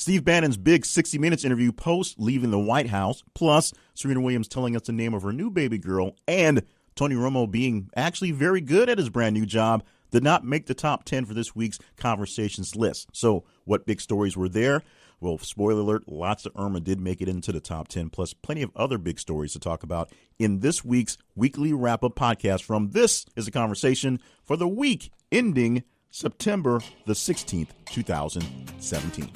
Steve Bannon's big 60 Minutes interview post leaving the White House, plus Serena Williams telling us the name of her new baby girl, and Tony Romo being actually very good at his brand new job, did not make the top 10 for this week's Conversations list. So what big stories were there? Well, spoiler alert, lots of Irma did make it into the top 10, plus plenty of other big stories to talk about in this week's weekly wrap-up podcast from This is a Conversation for the week ending September the 16th, 2017.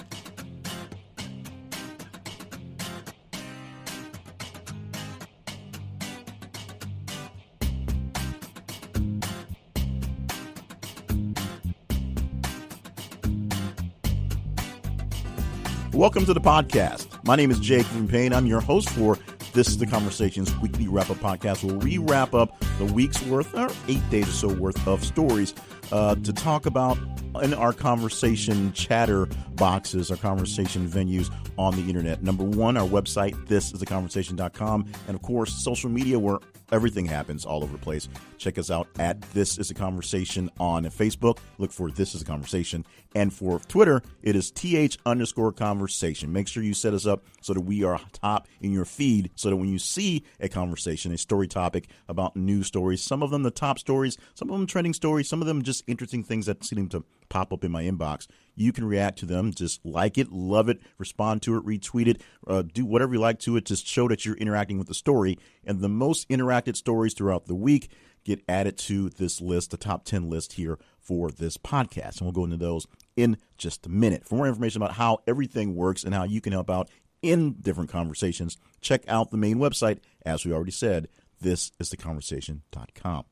Welcome to the podcast. My name is Jake Payne. I'm your host for This is the Conversations weekly wrap-up podcast, where we wrap up the week's worth, or 8 days or so worth of stories to talk about in our conversation chatter boxes, our conversation venues on the internet. Number one, our website, thisisaconversation.com, and of course, social media, where everything happens all over the place. Check us out at This Is a Conversation on Facebook. Look for This Is a Conversation. And for Twitter, it is th_conversation. Make sure you set us up so that we are top in your feed, so that when you see a conversation, a story topic about news stories, some of them the top stories, some of them trending stories, some of them just interesting things that seem to pop up in my inbox, you can react to them. Just like it, love it, respond to it, retweet it, do whatever you like to it. Just show that you're interacting with the story. And the most interacted stories throughout the week get added to this list, the top 10 list here for this podcast. And we'll go into those in just a minute. For more information about how everything works and how you can help out in different conversations, check out the main website, as we already said, thisistheconversation.com.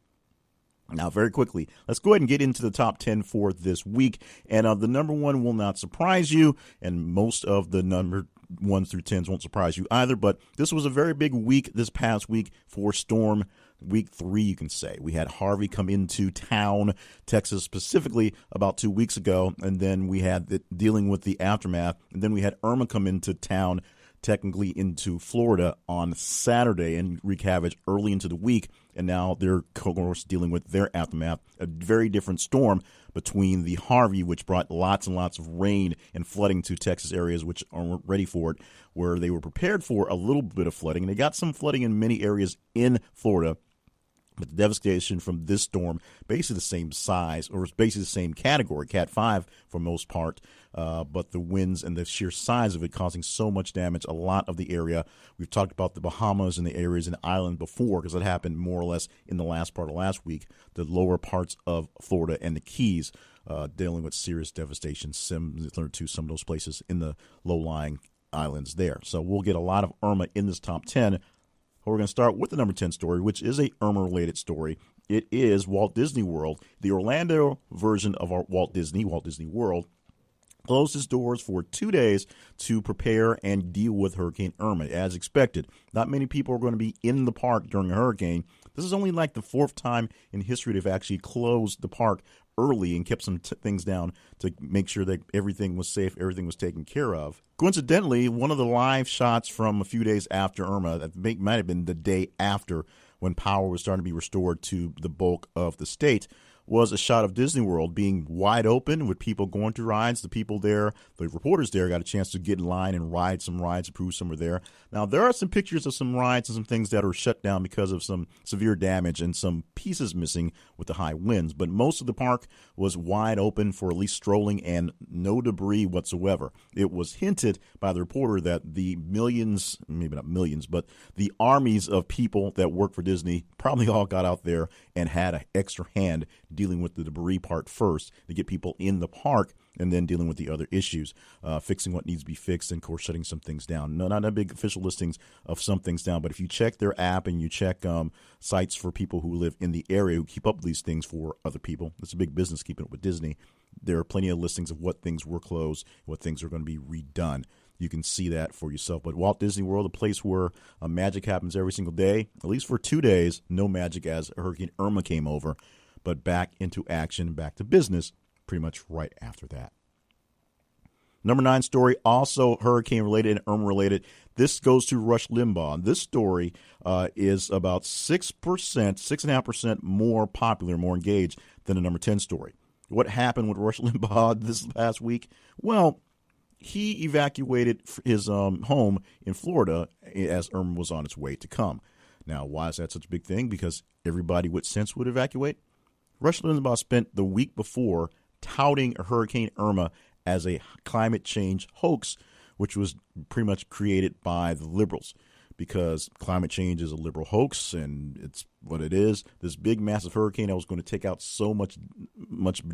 Now, very quickly, let's go ahead and get into the top 10 for this week. And the number one will not surprise you, and most of the number 1 through 10s won't surprise you either. But this was a very big week this past week for storm. Week 3, you can say. We had Harvey come into town, Texas specifically, about 2 weeks ago, and then we had dealing with the aftermath. And then we had Irma come into town, technically into Florida on Saturday, and wreak havoc early into the week. And now they're, of course, dealing with their aftermath, a very different storm between the Harvey, which brought lots and lots of rain and flooding to Texas areas which aren't ready for it, where they were prepared for a little bit of flooding. And they got some flooding in many areas in Florida. But the devastation from this storm, basically the same size, or basically the same category, Cat 5 for most part, but the winds and the sheer size of it causing so much damage, a lot of the area. We've talked about the Bahamas and the areas in the island before, because it happened more or less in the last part of last week, the lower parts of Florida and the Keys dealing with serious devastation similar to some of those places in the low-lying islands there. So we'll get a lot of Irma in this top 10. We're going to start with the number 10 story, which is a Irma-related story. It is Walt Disney World. The Orlando version of our Walt Disney World, closed its doors for 2 days to prepare and deal with Hurricane Irma, as expected. Not many people are going to be in the park during a hurricane. This is only like the 4th time in history they've actually closed the park early and kept some things down to make sure that everything was safe, everything was taken care of. Coincidentally, one of the live shots from a few days after Irma, that might have been the day after when power was starting to be restored to the bulk of the state, was a shot of Disney World being wide open with people going to rides. The people there, the reporters there, got a chance to get in line and ride some rides, prove some were there. Now, there are some pictures of some rides and some things that are shut down because of some severe damage and some pieces missing with the high winds. But most of the park was wide open for at least strolling and no debris whatsoever. It was hinted by the reporter that the millions, maybe not millions, but the armies of people that work for Disney probably all got out there and had an extra hand dealing with the debris part first to get people in the park, and then dealing with the other issues, fixing what needs to be fixed, and, of course, shutting some things down. No, not a big official listings of some things down, but if you check their app and you check sites for people who live in the area who keep up with these things for other people, it's a big business keeping up with Disney. There are plenty of listings of what things were closed, what things are going to be redone. You can see that for yourself. But Walt Disney World, a place where magic happens every single day, at least for 2 days, no magic as Hurricane Irma came over, but back into action, back to business pretty much right after that. Number 9 story, also hurricane-related and Irma-related. This goes to Rush Limbaugh. This story is about 6.5% more popular, more engaged than the number 10 story. What happened with Rush Limbaugh this past week? Well, he evacuated his home in Florida as Irma was on its way to come. Now, why is that such a big thing? Because everybody with sense would evacuate. Rush Limbaugh spent the week before touting Hurricane Irma as a climate change hoax, which was pretty much created by the liberals, because climate change is a liberal hoax, and it's what it is. This big, massive hurricane that was going to take out so much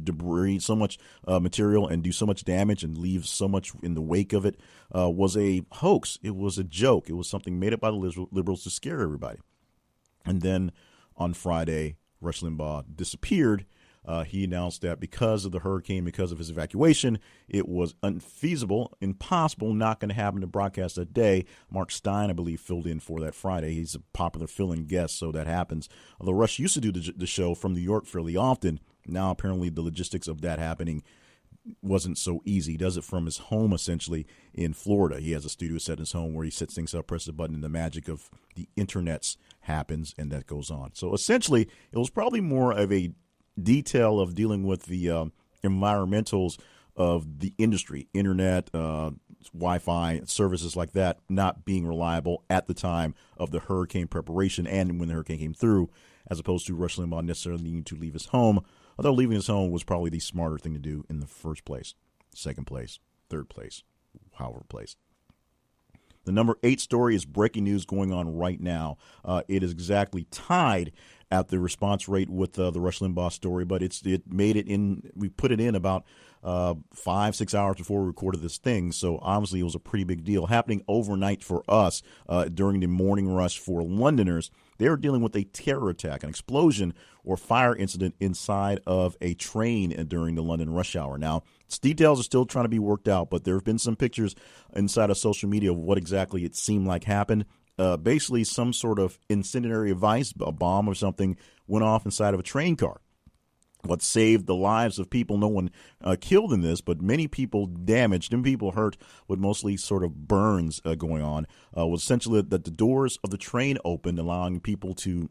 debris, so much material, and do so much damage and leave so much in the wake of it was a hoax. It was a joke. It was something made up by the liberals to scare everybody. And then on Friday, Rush Limbaugh disappeared. He announced that because of the hurricane, because of his evacuation, it was unfeasible, impossible, not going to happen to broadcast that day. Mark Stein, I believe, filled in for that Friday. He's a popular fill-in guest, so that happens. Although Rush used to do the show from New York fairly often, now apparently the logistics of that happening wasn't so easy. He does it from his home, essentially, in Florida. He has a studio set in his home where he sets things up, presses a button, and the magic of the internets happens, and that goes on. So essentially, it was probably more of a detail of dealing with the environmentals of the industry, internet, Wi-Fi, services like that, not being reliable at the time of the hurricane preparation and when the hurricane came through, as opposed to Rush Limbaugh necessarily needing to leave his home, although leaving his home was probably the smarter thing to do in the first place, second place, third place, however place. The number 8 story is breaking news going on right now. It is exactly tied at the response rate with the Rush Limbaugh story, but it made it in. We put it in about 5-6 hours before we recorded this thing, so obviously it was a pretty big deal happening overnight for us during the morning rush for Londoners. They were dealing with a terror attack, an explosion or fire incident inside of a train during the London rush hour. Now, details are still trying to be worked out, but there have been some pictures inside of social media of what exactly it seemed like happened. Basically, some sort of incendiary device, a bomb or something, went off inside of a train car. What saved the lives of people, no one killed in this, but many people damaged and people hurt with mostly sort of burns going on, was essentially that the doors of the train opened, allowing people to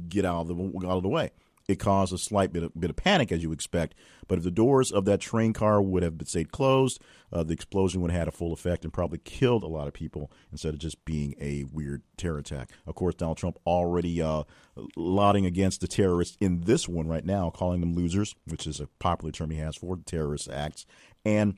get out of the way. It caused a slight bit of panic, as you expect. But if the doors of that train car would have stayed closed, the explosion would have had a full effect and probably killed a lot of people instead of just being a weird terror attack. Of course, Donald Trump already lauding against the terrorists in this one right now, calling them losers, which is a popular term he has for terrorist acts, and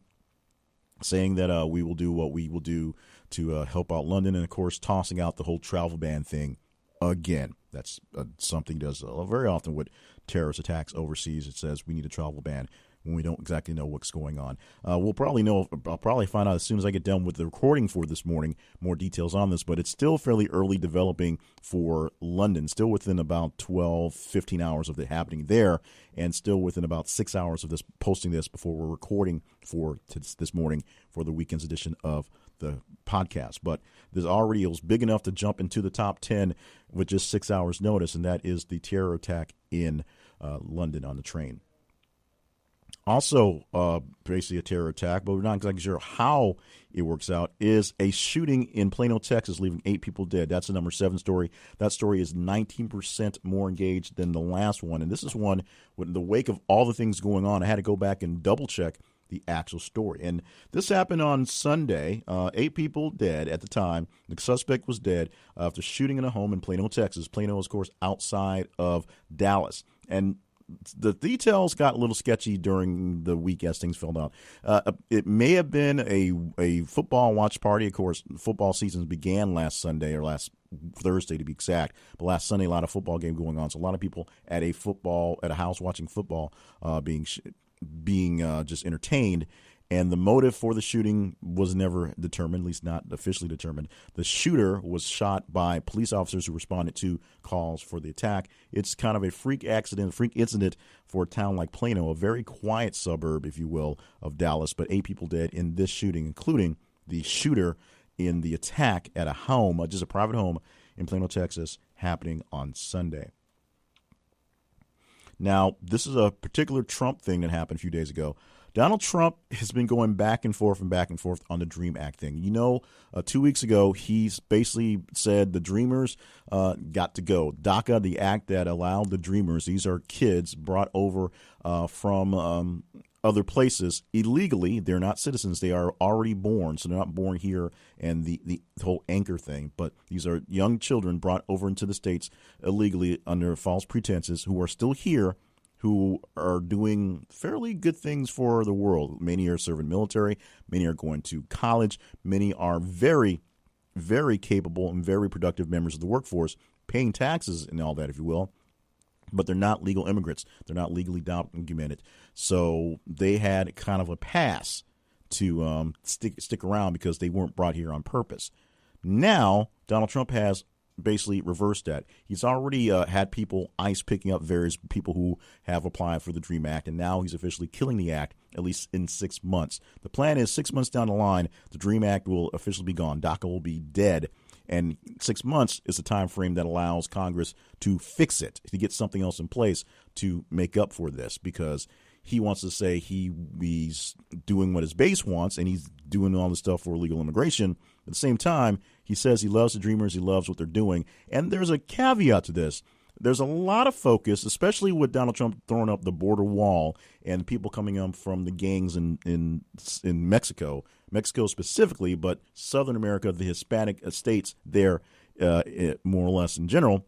saying that we will do what we will do to help out London, and, of course, tossing out the whole travel ban thing again. That's something he does very often with terrorist attacks overseas. It says we need a travel ban when we don't exactly know what's going on. We'll probably know. I'll probably find out as soon as I get done with the recording for this morning, more details on this, but it's still fairly early developing for London, still within about 12, 15 hours of it happening there, and still within about 6 hours of this posting this before we're recording for this morning for the weekend's edition of the podcast. But there's already, it was big enough to jump into the top 10 with just 6 hours notice, and that is the terror attack in London on the train. Also, basically a terror attack, but we're not exactly sure how it works out, is a shooting in Plano, Texas, leaving 8 people dead. That's the number 7 story. That story is 19% more engaged than the last one. And this is one, in the wake of all the things going on, I had to go back and double check the actual story. And this happened on Sunday. 8 people dead at the time. The suspect was dead after shooting in a home in Plano, Texas. Plano is, of course, outside of Dallas. And the details got a little sketchy during the week as things filled out. It may have been a football watch party. Of course, football season began last Sunday, or last Thursday to be exact. But last Sunday, a lot of football game going on. So a lot of people at a house watching football, being just entertained. And the motive for the shooting was never determined, at least not officially determined. The shooter was shot by police officers who responded to calls for the attack. It's kind of a freak incident for a town like Plano, a very quiet suburb, if you will, of Dallas. But 8 people dead in this shooting, including the shooter in the attack at a home, just a private home in Plano, Texas, happening on Sunday. Now, this is a particular Trump thing that happened a few days ago. Donald Trump has been going back and forth on the DREAM Act thing. 2 weeks ago, he's basically said the Dreamers got to go. DACA, the act that allowed the Dreamers, these are kids brought over from other places illegally. They're not citizens. They are already born, so they're not born here, and the whole anchor thing. But these are young children brought over into the States illegally under false pretenses who are still here, who are doing fairly good things for the world. Many are serving military. Many are going to college. Many are very, very capable and very productive members of the workforce, paying taxes and all that, if you will. But they're not legal immigrants. They're not legally documented. So they had kind of a pass to stick around because they weren't brought here on purpose. Now, Donald Trump has basically reversed that. He's already had people, ICE picking up various people who have applied for the DREAM Act, and now he's officially killing the act, at least in 6 months. The plan is 6 months down the line, the DREAM Act will officially be gone. DACA will be dead. And 6 months is the time frame that allows Congress to fix it, to get something else in place to make up for this, because he wants to say he's doing what his base wants, and he's doing all this stuff for illegal immigration. At the same time, he says he loves the Dreamers, he loves what they're doing. And there's a caveat to this. There's a lot of focus, especially with Donald Trump throwing up the border wall and people coming up from the gangs in Mexico specifically, but Southern America, the Hispanic states there, more or less in general.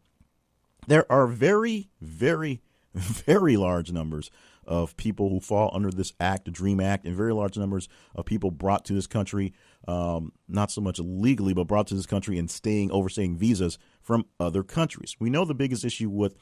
There are very, very, very large numbers of people who fall under this act, the DREAM Act, and very large numbers of people brought to this country, not so much illegally, but brought to this country and overstaying visas from other countries. We know the biggest issue with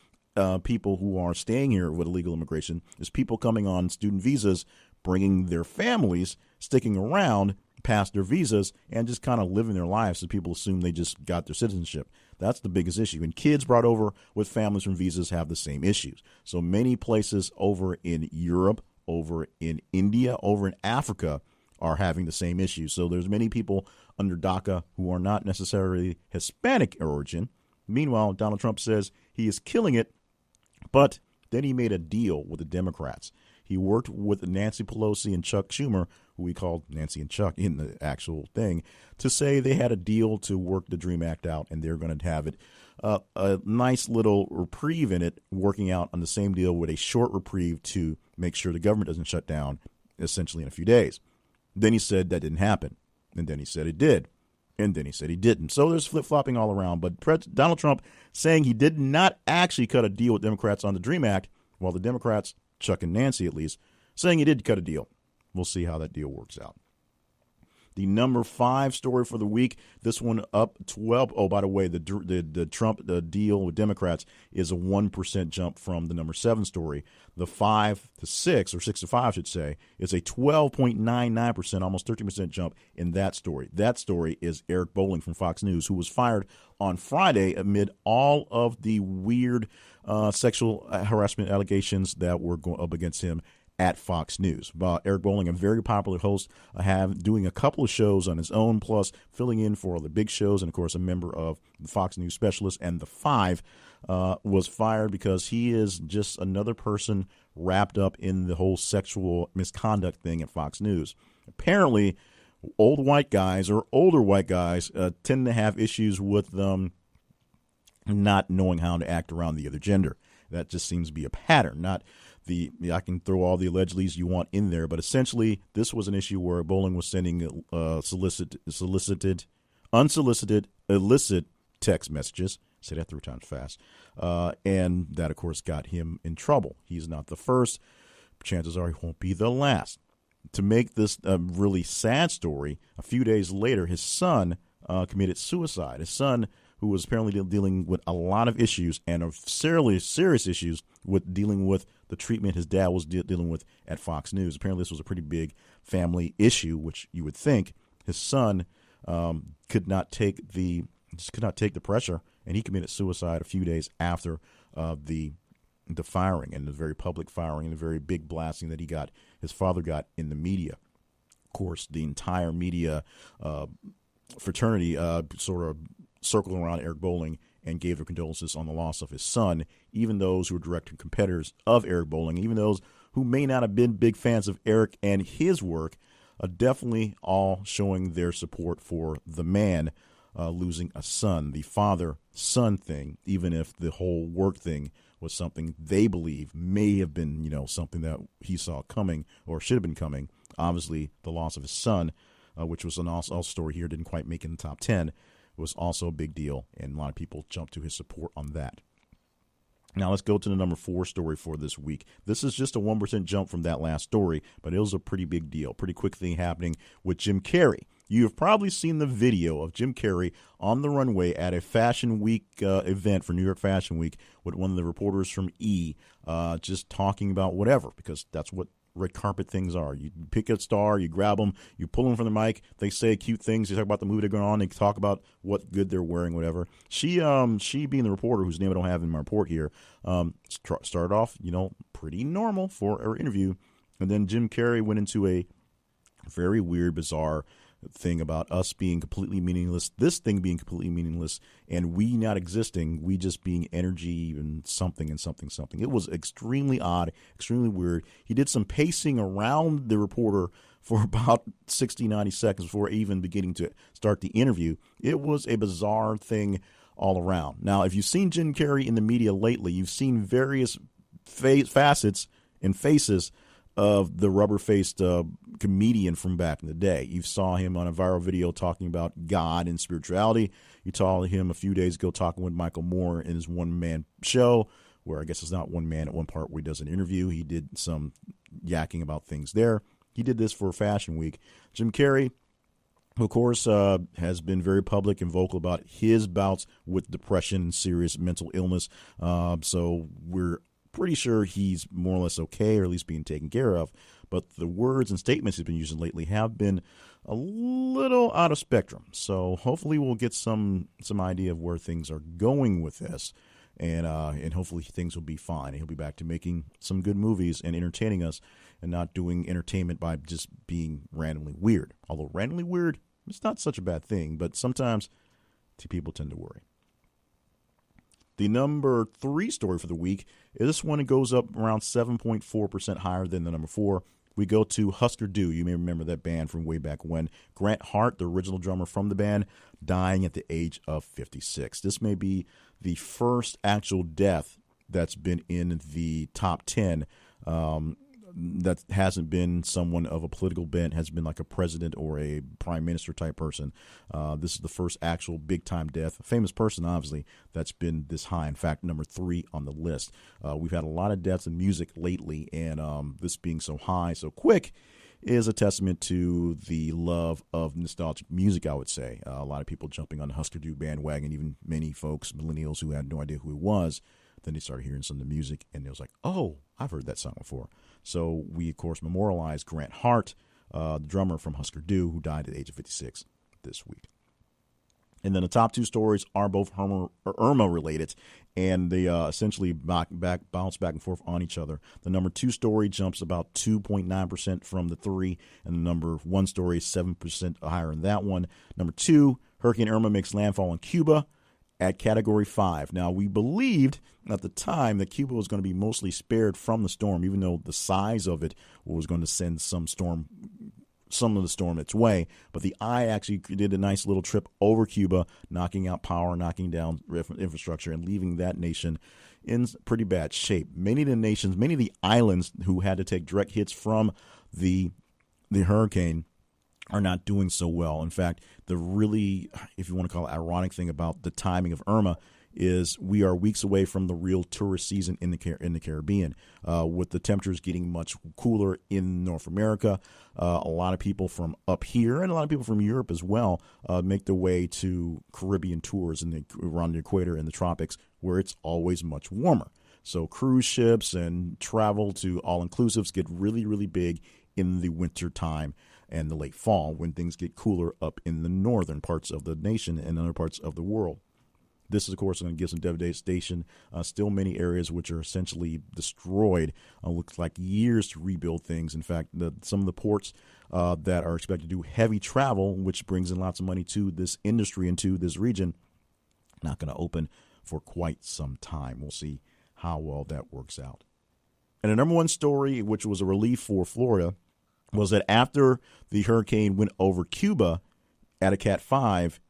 people who are staying here with illegal immigration is people coming on student visas, bringing their families, sticking around past their visas, and just kind of living their lives so people assume they just got their citizenship. That's the biggest issue. And kids brought over with families from visas have the same issues. So many places over in Europe, over in India, over in Africa are having the same issues. So there's many people under DACA who are not necessarily Hispanic origin. Meanwhile, Donald Trump says he is killing it, but then he made a deal with the Democrats. He worked with Nancy Pelosi and Chuck Schumer, who we called Nancy and Chuck in the actual thing, to say they had a deal to work the DREAM Act out, and they're going to have it a nice little reprieve in it, working out on the same deal with a short reprieve to make sure the government doesn't shut down essentially in a few days. Then he said that didn't happen, and then he said it did, and then he said he didn't. So there's flip-flopping all around, but Donald Trump saying he did not actually cut a deal with Democrats on the DREAM Act, while the Democrats, Chuck and Nancy at least, saying he did cut a deal. We'll see how that deal works out. The number 5 story for the week, this one up 12. Oh, by the way, the Trump deal with Democrats is a 1% jump from the number 7 story. The 5 to 6, or 6 to 5, I should say, is a 12.99%, almost 13% jump in that story. That story is Eric Bolling from Fox News, who was fired on Friday amid all of the weird sexual harassment allegations that were going up against him at Fox News. Eric Bolling, a very popular host, doing a couple of shows on his own, plus filling in for all the big shows, and of course a member of the Fox News Specialists and the 5, was fired because he is just another person wrapped up in the whole sexual misconduct thing at Fox News. Apparently, older white guys tend to have issues with them not knowing how to act around the other gender. That just seems to be a pattern. I can throw all the allegedlys you want in there, but essentially this was an issue where Bolling was sending unsolicited, illicit text messages. Say that 3 times fast. And that, of course, got him in trouble. He's not the first. Chances are he won't be the last. To make this a really sad story, a few days later, his son committed suicide. His son, who was apparently dealing with a lot of issues and of serious issues with dealing with the treatment his dad was dealing with at Fox News. Apparently this was a pretty big family issue, which you would think his son could not take the pressure, and he committed suicide a few days after the firing, and the very public firing and the very big blasting that his father got in the media. Of course, the entire media fraternity sort of circled around Eric Bolling and gave their condolences on the loss of his son. Even those who were direct competitors of Eric Bolling, even those who may not have been big fans of Eric and his work, are definitely all showing their support for the man. losing a son, the father-son thing, even if the whole work thing was something they believe may have been, something that he saw coming or should have been coming. Obviously, the loss of his son, which was an also story here, didn't quite make it in the top 10, was also a big deal, and a lot of people jumped to his support on that. Now let's go to the number 4 story for this week. This is just a 1% jump from that last story, but it was a pretty big deal, pretty quick thing happening with Jim Carrey. You have probably seen the video of Jim Carrey on the runway at a Fashion Week event for New York Fashion Week with one of the reporters from E! Just talking about whatever, because that's what red carpet things are. You pick a star, you grab them, you pull them from the mic, they say cute things, they talk about the movie they're going on, they talk about what good they're wearing, whatever. She being the reporter, whose name I don't have in my report here, started off, pretty normal for her interview, and then Jim Carrey went into a very weird, bizarre thing about us being completely meaningless, this thing being completely meaningless, and we not existing, we just being energy and something and something, something. It was extremely odd, extremely weird. He did some pacing around the reporter for about 60, 90 seconds before even beginning to start the interview. It was a bizarre thing all around. Now, if you've seen Jim Carrey in the media lately, you've seen various facets and faces of the rubber-faced comedian from back in the day. You saw him on a viral video talking about God and spirituality. You saw him a few days ago talking with Michael Moore in his one-man show, where I guess it's not one man at one part where he does an interview. He did some yakking about things there. He did this for Fashion Week. Jim Carrey, of course, has been very public and vocal about his bouts with depression and serious mental illness. So we're pretty sure he's more or less okay, or at least being taken care of. But the words and statements he's been using lately have been a little out of spectrum. So hopefully we'll get some idea of where things are going with this, and hopefully things will be fine. He'll be back to making some good movies and entertaining us, and not doing entertainment by just being randomly weird. Although randomly weird, it's not such a bad thing, but sometimes people tend to worry. The number 3 story for the week is this one. It goes up around 7.4% higher than the number 4. We go to Husker Du. You may remember that band from way back when. Grant Hart, the original drummer from the band, dying at the age of 56. This may be the first actual death that's been in the top 10 that hasn't been someone of a political bent, has been like a president or a prime minister type person. This is the first actual big-time death, a famous person, obviously, that's been this high. In fact, number 3 on the list. We've had a lot of deaths in music lately, and this being so high, so quick, is a testament to the love of nostalgic music, I would say. A lot of people jumping on the Husker Du bandwagon, even many folks, millennials, who had no idea who he was. Then they started hearing some of the music, and it was like, oh, I've heard that song before. So we, of course, memorialized Grant Hart, the drummer from Husker Du, who died at the age of 56 this week. And then the top 2 stories are both Irma related, and they essentially bounce back and forth on each other. The number 2 story jumps about 2.9% from the 3, and the number 1 story is 7% higher than that one. Number 2, Hurricane Irma makes landfall in Cuba at Category 5. Now, we believed at the time that Cuba was going to be mostly spared from the storm, even though the size of it was going to send some of the storm its way. But the eye actually did a nice little trip over Cuba, knocking out power, knocking down infrastructure, and leaving that nation in pretty bad shape. Many of the islands who had to take direct hits from the hurricane are not doing so well. In fact, the really, if you want to call it, ironic thing about the timing of Irma is we are weeks away from the real tourist season in the Caribbean, with the temperatures getting much cooler in North America. A lot of people from up here and a lot of people from Europe as well make their way to Caribbean tours around the equator in the tropics, where it's always much warmer. So cruise ships and travel to all-inclusives get really, really big in the winter time and the late fall, when things get cooler up in the northern parts of the nation and other parts of the world. This is, of course, going to give some devastation. Still many areas which are essentially destroyed. Looks like years to rebuild things. In fact, some of the ports that are expected to do heavy travel, which brings in lots of money to this industry and to this region, not going to open for quite some time. We'll see how well that works out. And the number 1 story, which was a relief for Florida, was that after the hurricane went over Cuba at a Cat 5,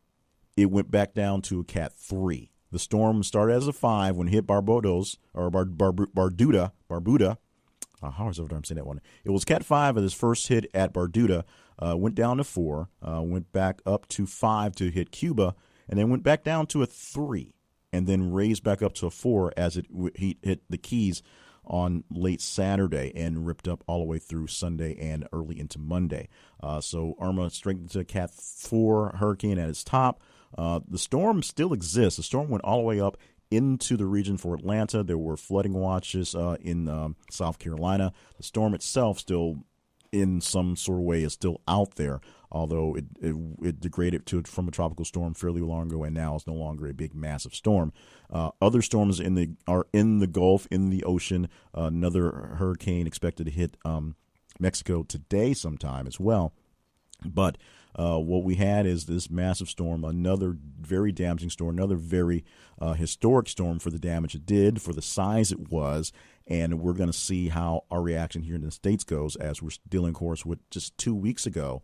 it went back down to a Cat 3. The storm started as a 5 when it hit Barbuda. How is it I'm saying that one? It was Cat 5 at its first hit at Barbuda, went down to 4, went back up to 5 to hit Cuba, and then went back down to a 3, and then raised back up to a 4 as it hit the Keys on late Saturday and ripped up all the way through Sunday and early into Monday. So Irma strengthened to a Cat 4 hurricane at its top. The storm still exists. The storm went all the way up into the region for Atlanta. There were flooding watches in South Carolina. The storm itself still, in some sort of way, is still out there, although it degraded from a tropical storm fairly long ago, and now it's no longer a big, massive storm. Other storms are in the Gulf, in the ocean. Another hurricane expected to hit Mexico today sometime as well. But what we had is this massive storm, another very damaging storm, another very historic storm for the damage it did, for the size it was, and we're going to see how our reaction here in the States goes as we're dealing, of course, with just 2 weeks ago,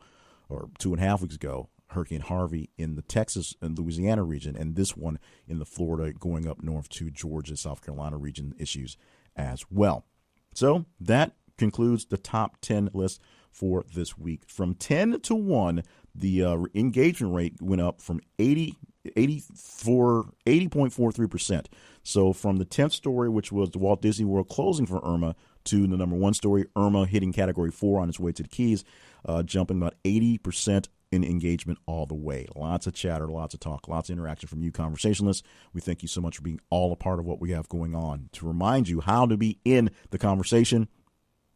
or 2.5 weeks ago, Hurricane Harvey in the Texas and Louisiana region, and this one in the Florida going up north to Georgia, South Carolina region issues as well. So that concludes the top 10 list for this week. From 10 to 1, the engagement rate went up from 80.43%. So from the 10th story, which was the Walt Disney World closing for Irma, to the number 1 story, Irma hitting Category 4 on its way to the Keys, jumping about 80% in engagement all the way. Lots of chatter, lots of talk, lots of interaction from you conversationalists. We thank you so much for being all a part of what we have going on. To remind you how to be in the conversation,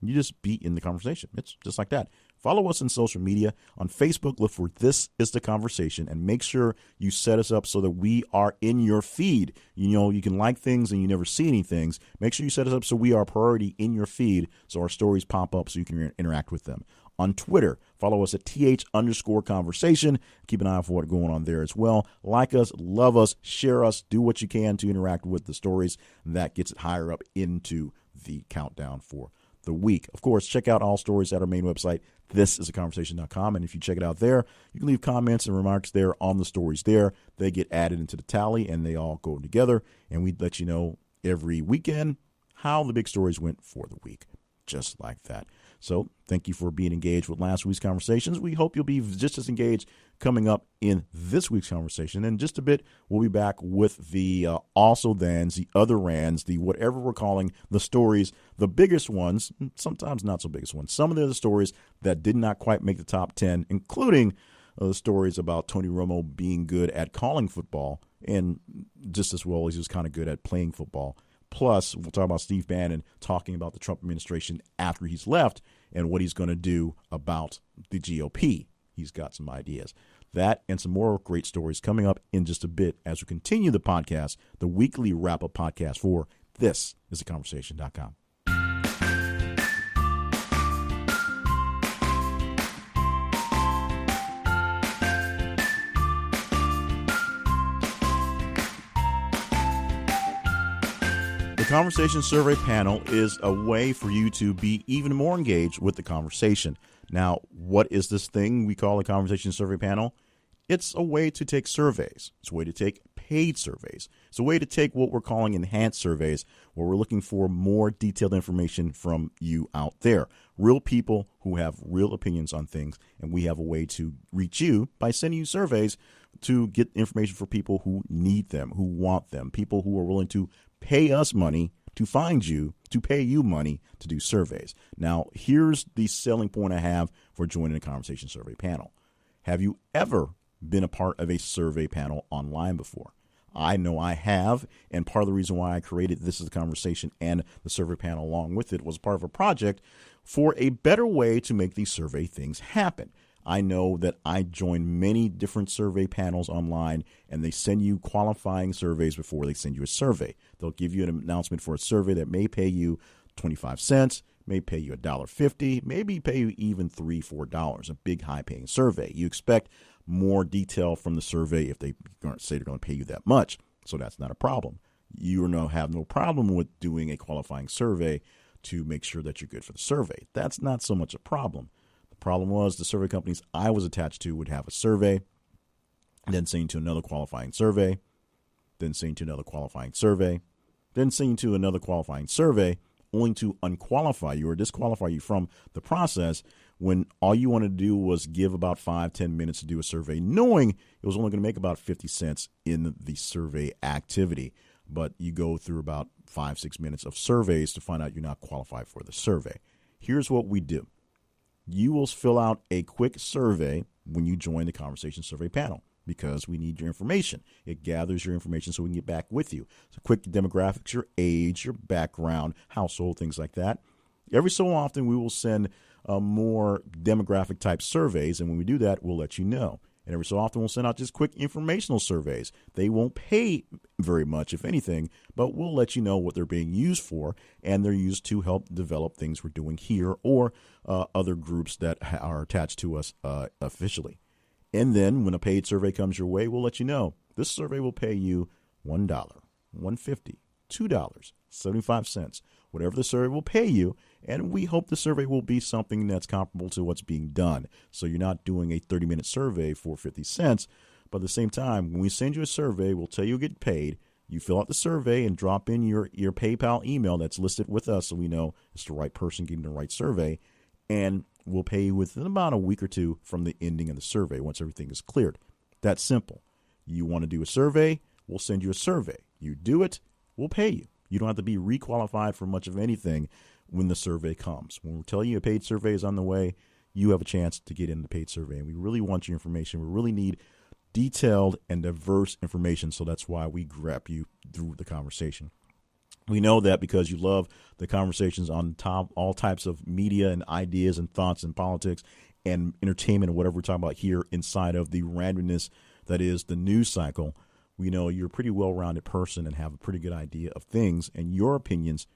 you just be in the conversation. It's just like that. Follow us on social media. On Facebook, look for This Is the Conversation, and make sure you set us up so that we are in your feed. You know, you can like things and you never see any things. Make sure you set us up so we are a priority in your feed, so our stories pop up so you can interact with them. On Twitter, follow us at th_conversation. Keep an eye out for what's going on there as well. Like us, love us, share us, do what you can to interact with the stories. That gets it higher up into the countdown for the week. Of course, check out all stories at our main website, thisisaconversation.com. And if you check it out there, you can leave comments and remarks there on the stories there. They get added into the tally and they all go together. And we let you know every weekend how the big stories went for the week, just like that. So thank you for being engaged with last week's conversations. We hope you'll be just as engaged coming up in this week's conversation. In just a bit, we'll be back with the also-thans, the other rands, the whatever we're calling the stories, the biggest ones, sometimes not so biggest ones. Some of the other stories that did not quite make the top 10, including the stories about Tony Romo being good at calling football and just as well as he was kind of good at playing football. Plus, we'll talk about Steve Bannon talking about the Trump administration after he's left and what he's going to do about the GOP. He's got some ideas. That and some more great stories coming up in just a bit as we continue the podcast, the weekly wrap-up podcast for This Is The Conversation.com. The Conversation Survey Panel is a way for you to be even more engaged with the conversation. Now, what is this thing we call a Conversation Survey Panel? It's a way to take surveys. It's a way to take paid surveys. It's a way to take what we're calling enhanced surveys, where we're looking for more detailed information from you out there. Real people who have real opinions on things, and we have a way to reach you by sending you surveys to get information for people who need them, who want them, people who are willing to pay us money to find you, to pay you money to do surveys. Now, here's the selling point I have for joining a Conversation Survey Panel. Have you ever been a part of a survey panel online before? I know I have, and part of the reason why I created This Is the Conversation and the survey panel along with it was part of a project for a better way to make these survey things happen. I know that I joined many different survey panels online, and they send you qualifying surveys before they send you a survey. They'll give you an announcement for a survey that may pay you 25 cents, may pay you $1.50, maybe pay you even $3, $4, a big high-paying survey. You expect more detail from the survey if they say they're going to pay you that much, so that's not a problem. You have no problem with doing a qualifying survey to make sure that you're good for the survey. That's not so much a problem. Problem was the survey companies I was attached to would have a survey. then send you to another qualifying survey, then send you to another qualifying survey, then send you to another qualifying survey, only to unqualify you or disqualify you from the process when all you wanted to do was give about 5-10 minutes to do a survey, knowing it was only going to make about 50 cents in the survey activity. But you go through about 5-6 minutes of surveys to find out you're not qualified for the survey. Here's what we do. You will fill out a quick survey when you join the conversation survey panel because we need your information. It gathers your information so we can get back with you. So quick demographics, your age, your background, household, things like that. Every so often we will send more demographic type surveys, and when we do that, we'll let you know. And every so often we'll send out just quick informational surveys. They won't pay very much, if anything, but we'll let you know what they're being used for, and they're used to help develop things we're doing here or other groups that are attached to us officially. And then when a paid survey comes your way, we'll let you know. This survey will pay you $1, $1.50, $2, 75 cents, whatever the survey will pay you. And we hope the survey will be something that's comparable to what's being done. So you're not doing a 30-minute survey for 50 cents. But at the same time, when we send you a survey, we'll tell you get paid. You fill out the survey and drop in your PayPal email that's listed with us so we know it's the right person getting the right survey. And we'll pay you within about a week or two from the ending of the survey once everything is cleared. That's simple. You want to do a survey, we'll send you a survey. You do it, we'll pay you. You don't have to be requalified for much of anything when the survey comes. When we're telling you a paid survey is on the way, you have a chance to get in the paid survey. And we really want your information. We really need detailed and diverse information, so that's why we grab you through the conversation. We know that because you love the conversations on all types of media and ideas and thoughts and politics and entertainment and whatever we're talking about here inside of the randomness that is the news cycle. We know you're a pretty well-rounded person and have a pretty good idea of things, and your opinions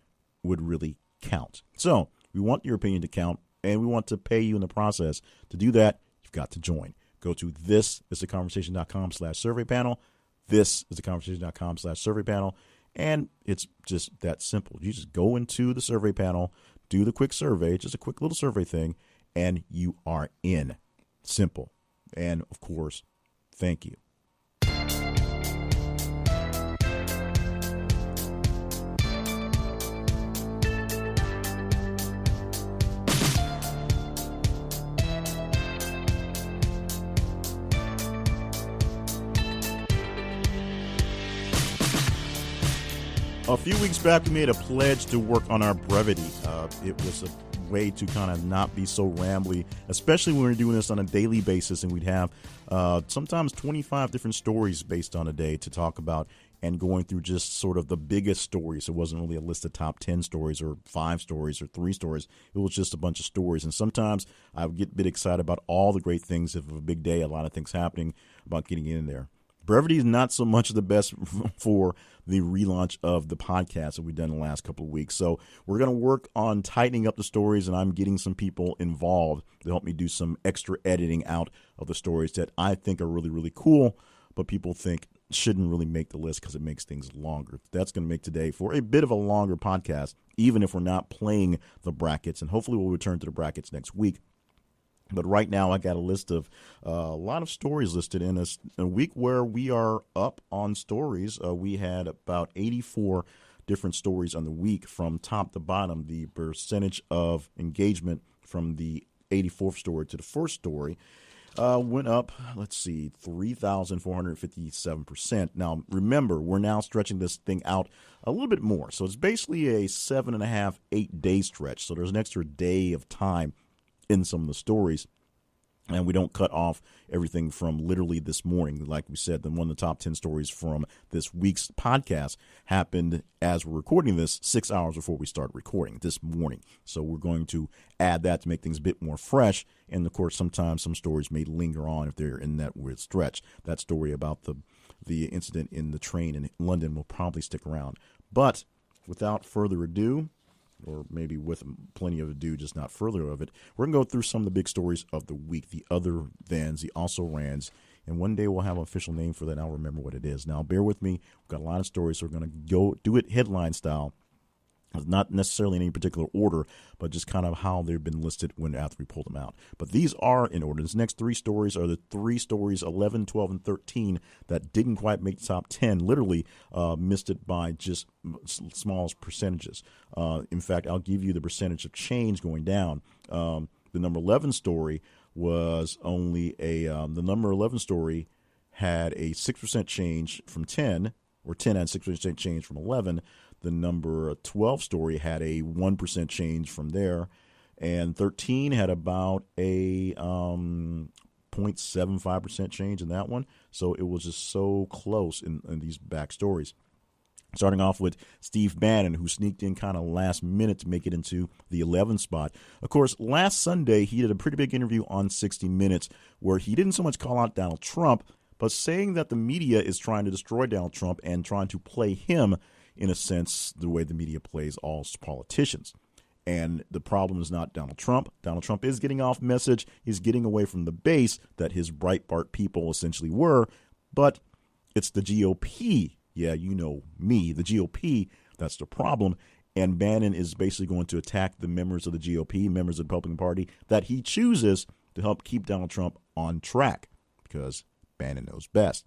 would really count. So we want your opinion to count, and we want to pay you in the process. To do that, you've got to join. Go to thisistheconversation.com/survey panel. Thisistheconversation.com/survey panel. And it's just that simple. You just go into the survey panel, do the quick survey, just a quick little survey thing, and you are in. Simple. And, of course, thank you. A few weeks back, we made a pledge to work on our brevity. It was a way to kind of not be so rambly, especially when we were doing this on a daily basis, and we'd have sometimes 25 different stories based on a day to talk about and going through just sort of the biggest stories. It wasn't really a list of top 10 stories or 5 stories or 3 stories. It was just a bunch of stories. And sometimes I would get a bit excited about all the great things of a big day, a lot of things happening about getting in there. Brevity is not so much the best for the relaunch of the podcast that we've done the last couple of weeks. So we're going to work on tightening up the stories, and I'm getting some people involved to help me do some extra editing out of the stories that I think are really, really cool, but people think shouldn't really make the list because it makes things longer. That's going to make today for a bit of a longer podcast, even if we're not playing the brackets, and hopefully we'll return to the brackets next week. But right now, I got a list of a lot of stories listed in a week where we are up on stories. We had about 84 different stories on the week from top to bottom. The percentage of engagement from the 84th story to the first story went up, 3,457%. Now, remember, we're now stretching this thing out a little bit more. So it's basically a 7.5, 8-day stretch. So there's an extra day of time in some of the stories, and we don't cut off everything from literally this morning. Like we said, one of the top 10 stories from this week's podcast happened as we're recording this 6 hours before we start recording this morning. So we're going to add that to make things a bit more fresh. And of course, sometimes some stories may linger on if they're in that weird stretch. That story about the incident in the train in London will probably stick around. But without further ado, or maybe with plenty of ado, just not further of it, we're going to go through some of the big stories of the week, the other thans, the also-rans, and one day we'll have an official name for that, and I'll remember what it is. Now, bear with me. We've got a lot of stories, so we're going to go do it headline style, Not necessarily in any particular order, but just kind of how they've been listed after we pulled them out. But these are in order. These next three stories are the three stories, 11, 12, and 13, that didn't quite make the top 10, literally missed it by just smallest percentages. In fact, I'll give you the percentage of change going down. The number 11 story was only the number 11 story had a 6% change from 10, or 10 had 6% change from 11. The number 12 story had a 1% change from there, and 13 had about a 0.75% change in that one. So it was just so close in these back stories. Starting off with Steve Bannon, who sneaked in kind of last minute to make it into the 11th spot. Of course, last Sunday, he did a pretty big interview on 60 Minutes where he didn't so much call out Donald Trump, but saying that the media is trying to destroy Donald Trump and trying to play him, in a sense, the way the media plays all politicians. And the problem is not Donald Trump. Donald Trump is getting off message. He's getting away from the base that his Breitbart people essentially were. But it's the GOP. Yeah, you know me, the GOP. That's the problem. And Bannon is basically going to attack the members of the GOP, members of the Republican Party, that he chooses to help keep Donald Trump on track, because Bannon knows best.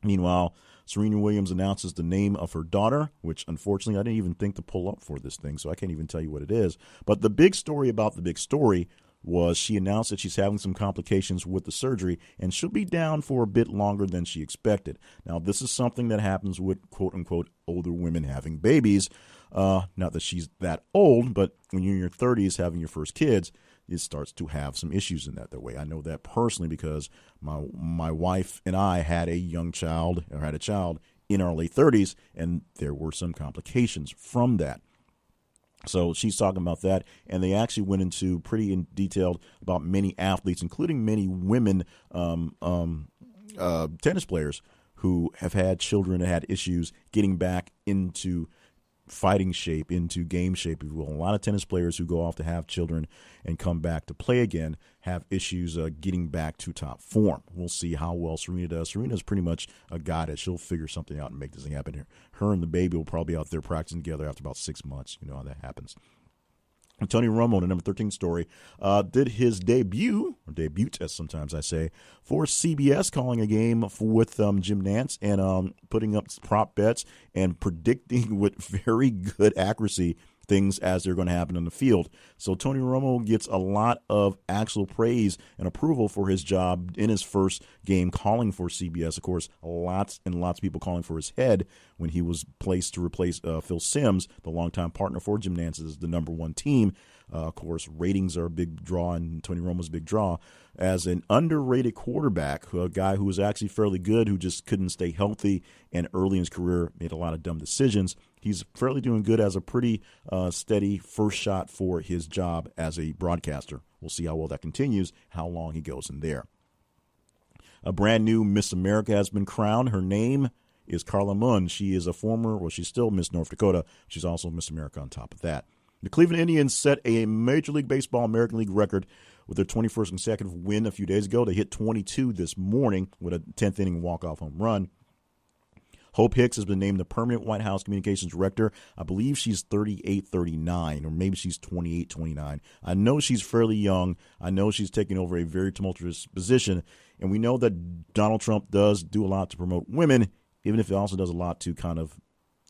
Meanwhile, Serena Williams announces the name of her daughter, which unfortunately I didn't even think to pull up for this thing, so I can't even tell you what it is. But the big story about the big story was she announced that she's having some complications with the surgery, and she'll be down for a bit longer than she expected. Now, this is something that happens with, quote-unquote, older women having babies. Not that she's that old, but when you're in your 30s having your first kids, it starts to have some issues in that way. I know that personally because my wife and I had a child in our late 30s, and there were some complications from that. So she's talking about that, and they actually went into pretty in detail about many athletes, including many women tennis players who have had children and had issues getting back into fighting shape, into game shape, if you will. A lot of tennis players who go off to have children and come back to play again have issues getting back to top form. We'll see how well Serena does. Serena's pretty much a goddess. She'll figure something out and make this thing happen here. Her and the baby will probably be out there practicing together after about 6 months. You know how that happens. And Tony Romo, the number 13 story, did his debut as sometimes I say, for CBS, calling a game with Jim Nantz and putting up prop bets and predicting with very good accuracy things as they're going to happen in the field. So Tony Romo gets a lot of actual praise and approval for his job in his first game calling for CBS. Of course, lots and lots of people calling for his head when he was placed to replace Phil Simms, the longtime partner for Jim Nantz's the number one team. Of course, ratings are a big draw, and Tony Romo's a big draw. As an underrated quarterback, a guy who was actually fairly good, who just couldn't stay healthy, and early in his career made a lot of dumb decisions, he's fairly doing good as a pretty steady first shot for his job as a broadcaster. We'll see how well that continues, how long he goes in there. A brand new Miss America has been crowned. Her name is Carla Munn. She is she's still Miss North Dakota. She's also Miss America on top of that. The Cleveland Indians set a Major League Baseball American League record with their 21st consecutive win a few days ago. They hit 22 this morning with a 10th inning walk-off home run. Hope Hicks has been named the permanent White House communications director. I believe she's 38, 39, or maybe she's 28, 29. I know she's fairly young. I know she's taking over a very tumultuous position. And we know that Donald Trump does do a lot to promote women, even if he also does a lot to kind of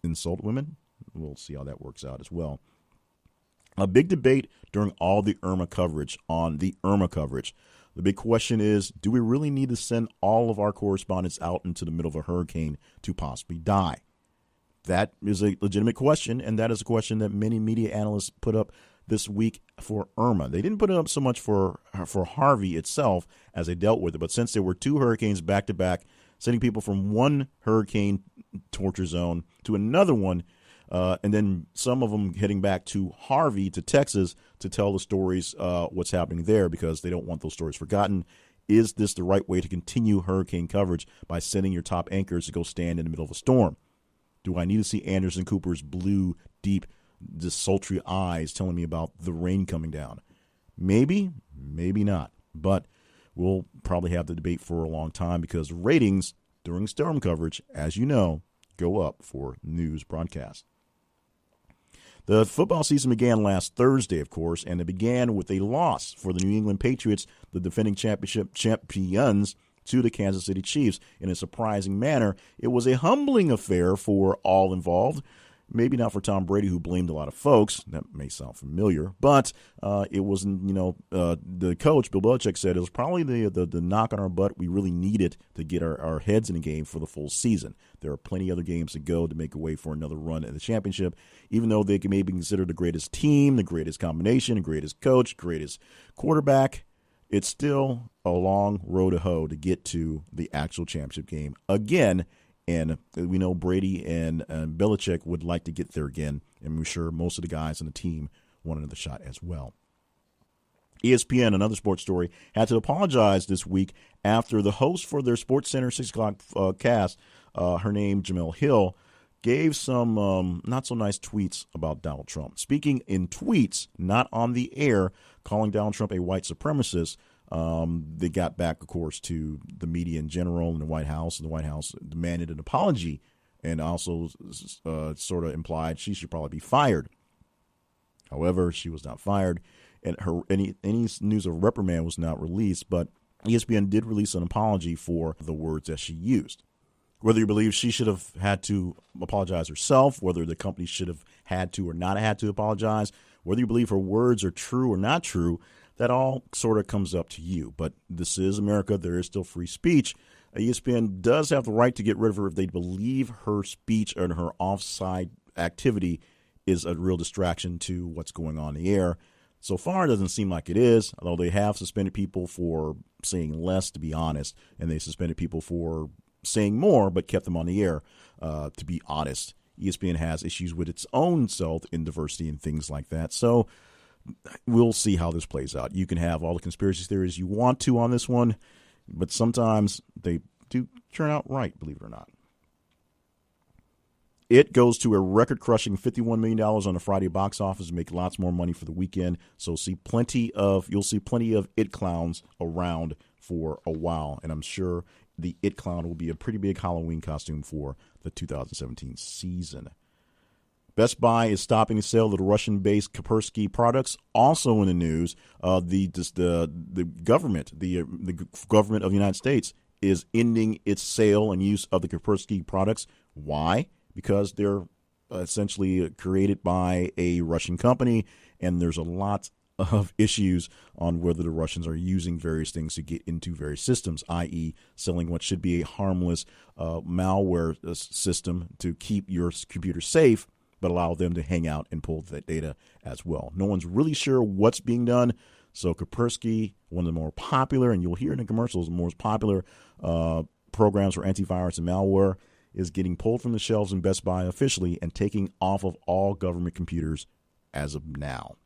insult women. We'll see how that works out as well. A big debate during all the Irma coverage on the Irma coverage. The big question is, do we really need to send all of our correspondents out into the middle of a hurricane to possibly die? That is a legitimate question, and that is a question that many media analysts put up this week for Irma. They didn't put it up so much for Harvey itself as they dealt with it, but since there were two hurricanes back-to-back, sending people from one hurricane torture zone to another one, and then some of them heading back to Harvey, to Texas, to tell the stories, what's happening there, because they don't want those stories forgotten. Is this the right way to continue hurricane coverage by sending your top anchors to go stand in the middle of a storm? Do I need to see Anderson Cooper's blue, deep, just sultry eyes telling me about the rain coming down? Maybe, maybe not. But we'll probably have the debate for a long time because ratings during storm coverage, as you know, go up for news broadcasts. The football season began last Thursday, of course, and it began with a loss for the New England Patriots, the defending championship champions, to the Kansas City Chiefs in a surprising manner. It was a humbling affair for all involved. Maybe not for Tom Brady, who blamed a lot of folks. That may sound familiar, but it wasn't. The coach, Bill Belichick, said it was probably the knock on our butt we really needed to get our heads in the game for the full season. There are plenty of other games to go to make a way for another run at the championship. Even though they can maybe consider the greatest team, the greatest combination, the greatest coach, greatest quarterback, it's still a long road to hoe to get to the actual championship game again. And we know Brady and Belichick would like to get there again, and we're sure most of the guys on the team want another shot as well. ESPN, another sports story, had to apologize this week after the host for their SportsCenter 6 o'clock cast, her name Jemele Hill, gave some not-so-nice tweets about Donald Trump. Speaking in tweets, not on the air, calling Donald Trump a white supremacist. They got back, of course, to the media in general and the White House, and the White House demanded an apology and also sort of implied she should probably be fired. However, she was not fired, and any news of reprimand was not released, but ESPN did release an apology for the words that she used. Whether you believe she should have had to apologize herself, whether the company should have had to or not had to apologize, whether you believe her words are true or not true, that all sort of comes up to you. But this is America. There is still free speech. ESPN does have the right to get rid of her if they believe her speech and her offside activity is a real distraction to what's going on in the air. So far, it doesn't seem like it is, although they have suspended people for saying less, to be honest, and they suspended people for saying more but kept them on the air, to be honest. ESPN has issues with its own self in diversity and things like that. So we'll see how this plays out. You can have all the conspiracy theories you want to on this one, but sometimes they do turn out right, believe it or not. It goes to a record-crushing $51 million on the Friday box office to make lots more money for the weekend. So you'll see plenty of It clowns around for a while, and I'm sure the It clown will be a pretty big Halloween costume for the 2017 season. Best Buy is stopping the sale of the Russian-based Kaspersky products. Also in the news, the government of the United States is ending its sale and use of the Kaspersky products. Why? Because they're essentially created by a Russian company, and there's a lot of issues on whether the Russians are using various things to get into various systems, i.e. selling what should be a harmless malware system to keep your computer safe, but allow them to hang out and pull that data as well. No one's really sure what's being done. So Kaspersky, one of the more popular, and you'll hear in the commercials, the most popular programs for antivirus and malware, is getting pulled from the shelves in Best Buy officially and taking off of all government computers as of now.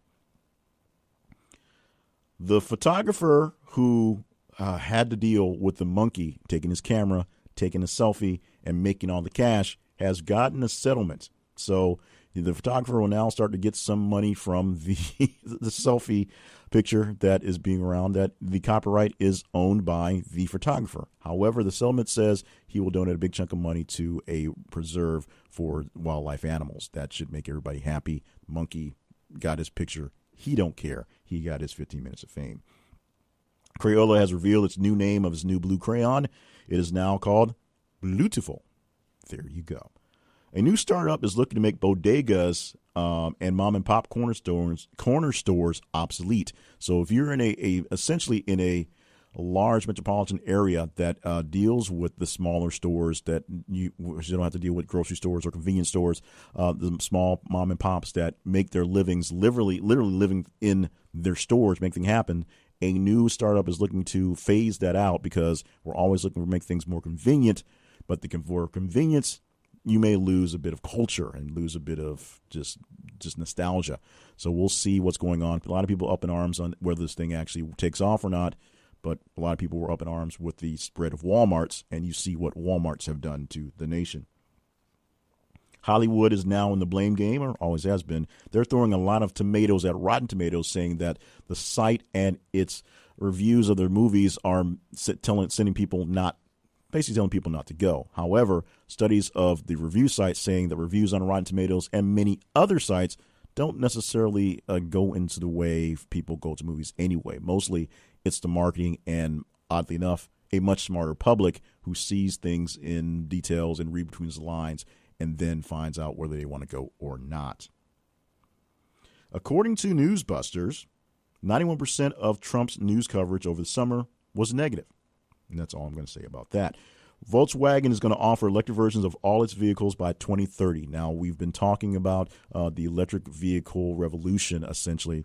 The photographer who had to deal with the monkey taking his camera, taking a selfie, and making all the cash has gotten a settlement. So the photographer will now start to get some money from the selfie picture that is being around, that the copyright is owned by the photographer. However, the settlement says he will donate a big chunk of money to a preserve for wildlife animals. That should make everybody happy. Monkey got his picture. He don't care. He got his 15 minutes of fame. Crayola has revealed its new name of its new blue crayon. It is now called Bluetiful. There you go. A new startup is looking to make bodegas and mom-and-pop corner stores obsolete. So if you're in essentially in a large metropolitan area that deals with the smaller stores that you don't have to deal with grocery stores or convenience stores, the small mom-and-pops that make their livings literally living in their stores, make things happen, a new startup is looking to phase that out because we're always looking to make things more convenient, but for convenience, you may lose a bit of culture and lose a bit of just nostalgia. So we'll see what's going on. A lot of people up in arms on whether this thing actually takes off or not, but a lot of people were up in arms with the spread of Walmarts, and you see what Walmarts have done to the nation. Hollywood is now in the blame game, or always has been. They're throwing a lot of tomatoes at Rotten Tomatoes, saying that the site and its reviews of their movies are telling people not to go. However, studies of the review sites saying that reviews on Rotten Tomatoes and many other sites don't necessarily go into the way people go to movies anyway. Mostly it's the marketing and, oddly enough, a much smarter public who sees things in details and read between the lines and then finds out whether they want to go or not. According to Newsbusters, 91% of Trump's news coverage over the summer was negative. And that's all I'm going to say about that. Volkswagen is going to offer electric versions of all its vehicles by 2030. Now, we've been talking about the electric vehicle revolution, essentially,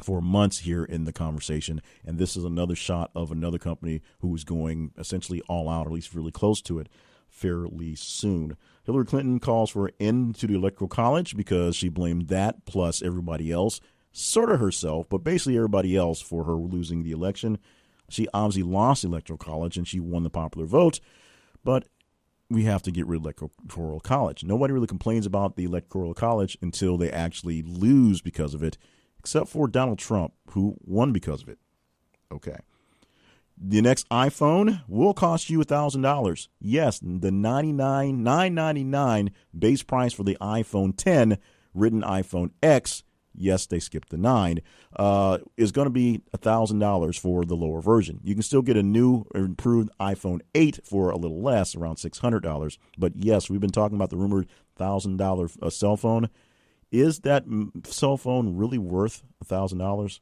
for months here in the conversation. And this is another shot of another company who is going essentially all out, or at least really close to it, fairly soon. Hillary Clinton calls for an end to the Electoral College because she blamed that, plus everybody else, sort of herself, but basically everybody else, for her losing the election. She obviously lost the Electoral College and she won the popular vote, but we have to get rid of the Electoral College. Nobody really complains about the Electoral College until they actually lose because of it, except for Donald Trump, who won because of it. Okay. The next iPhone will cost you $1,000. Yes, the $999 base price for the iPhone 10, written iPhone X, yes, they skipped the 9, is going to be $1,000 for the lower version. You can still get a new improved iPhone 8 for a little less, around $600. But yes, we've been talking about the rumored $1,000 cell phone. Is that cell phone really worth $1,000?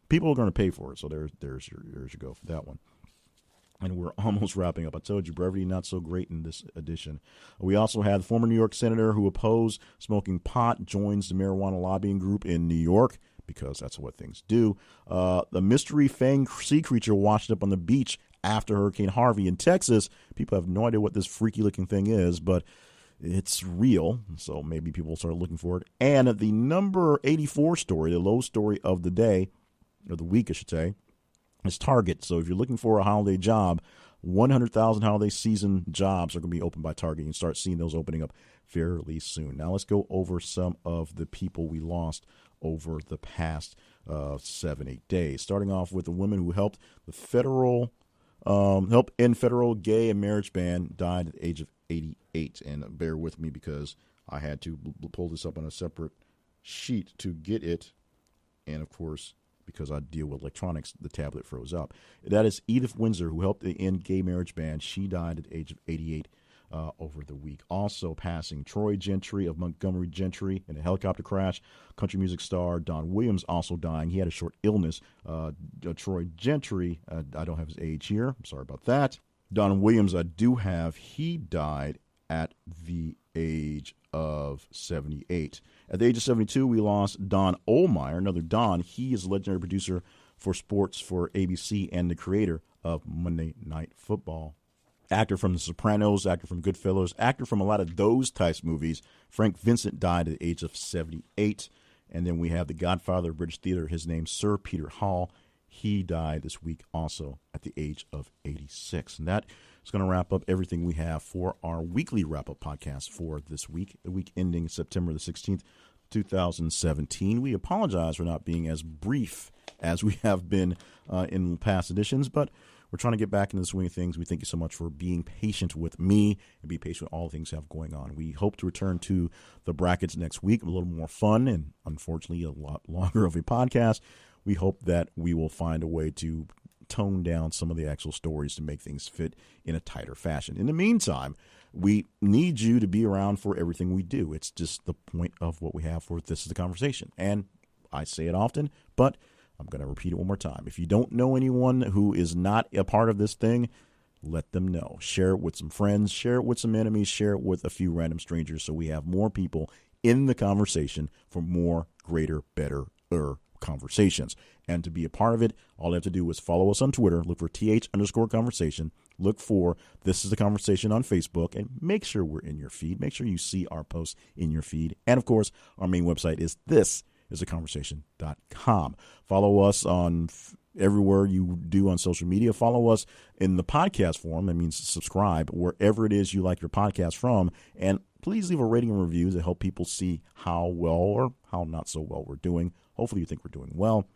People are going to pay for it, so there's your go for that one. And we're almost wrapping up. I told you, brevity not so great in this edition. We also had the former New York senator who opposed smoking pot joins the marijuana lobbying group in New York, because that's what things do. The mystery fanged sea creature washed up on the beach after Hurricane Harvey in Texas. People have no idea what this freaky-looking thing is, but it's real, so maybe people will start looking for it. And the number 84 story, the low story of the day, or the week, I should say, is Target. So if you're looking for a holiday job, 100,000 holiday season jobs are going to be open by Target. You can start seeing those opening up fairly soon. Now let's go over some of the people we lost over the past 7-8 days. Starting off with the women who helped help end federal gay and marriage ban, died at the age of 88. And bear with me because I had to pull this up on a separate sheet to get it. And of course, because I deal with electronics, the tablet froze up. That is Edith Windsor, who helped end gay marriage ban. She died at the age of 88 over the week. Also passing, Troy Gentry of Montgomery Gentry in a helicopter crash. Country music star Don Williams also dying. He had a short illness. Troy Gentry, I don't have his age here. I'm sorry about that. Don Williams, I do have. He died at the age of 78. At the age of 72, we lost Don Ohlmeyer, another Don. He is a legendary producer for sports for ABC and the creator of Monday Night Football. Actor from The Sopranos, actor from Goodfellas, actor from a lot of those types of movies. Frank Vincent died at the age of 78. And then we have the godfather of British theater. His name's Sir Peter Hall. He died this week also at the age of 86. And that is going to wrap up everything we have for our weekly wrap-up podcast for this week, the week ending September the 16th, 2017. We apologize for not being as brief as we have been in past editions, but we're trying to get back into the swing of things. We thank you so much for being patient with me and be patient with all the things we have going on. We hope to return to the brackets next week, a little more fun and unfortunately a lot longer of a podcast. We hope that we will find a way to tone down some of the actual stories to make things fit in a tighter fashion. In the meantime, we need you to be around for everything we do. It's just the point of what we have for This Is the Conversation. And I say it often, but I'm going to repeat it one more time. If you don't know anyone who is not a part of this thing, let them know. Share it with some friends, share it with some enemies, share it with a few random strangers so we have more people in the conversation for more, greater, better conversations. And to be a part of it, all you have to do is follow us on Twitter, look for th_conversation, look for This Is the Conversation on Facebook, and make sure we're in your feed. Make sure you see our posts in your feed. And of course, our main website is thisistheconversation.com. Follow us on everywhere you do on social media. Follow us in the podcast form. That means subscribe wherever it is you like your podcast from. And please leave a rating and review to help people see how well or how not so well we're doing. Hopefully you think we're doing well.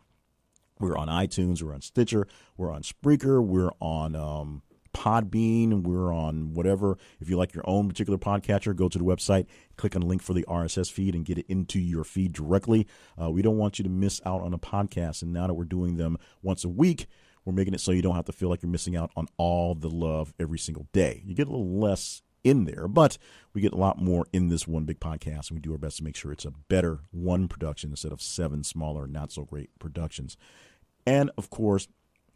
We're on iTunes. We're on Stitcher. We're on Spreaker. We're on Podbean. We're on whatever. If you like your own particular podcatcher, go to the website, click on the link for the RSS feed, and get it into your feed directly. We don't want you to miss out on a podcast. And now that we're doing them once a week, we're making it so you don't have to feel like you're missing out on all the love every single day. You get a little less in there, but we get a lot more in this one big podcast, and we do our best to make sure it's a better one production instead of 7 smaller, not so great productions. And of course,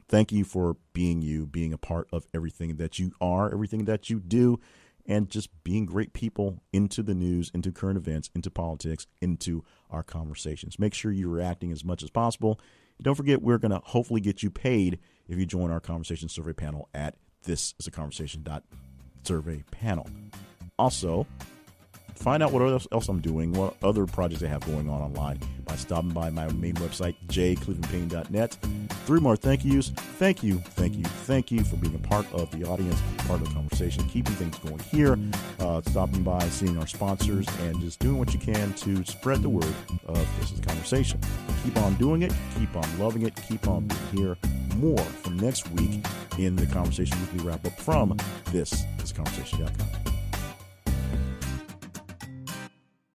thank you for being you, being a part of everything that you are, everything that you do, and just being great people into the news, into current events, into politics, into our conversations. Make sure you're reacting as much as possible. Don't forget, we're going to hopefully get you paid if you join our conversation survey panel at thisisaconversation.survey panel. Also, find out what else I'm doing, what other projects I have going on online by stopping by my main website, jclevelandpayne.net. 3 more thank yous. Thank you for being a part of the audience, part of the conversation, keeping things going here, stopping by, seeing our sponsors, and just doing what you can to spread the word of This Is a Conversation. Keep on doing it. Keep on loving it. Keep on being here. More from next week in the Conversation Weekly Wrap-Up from thisisaconversation.com.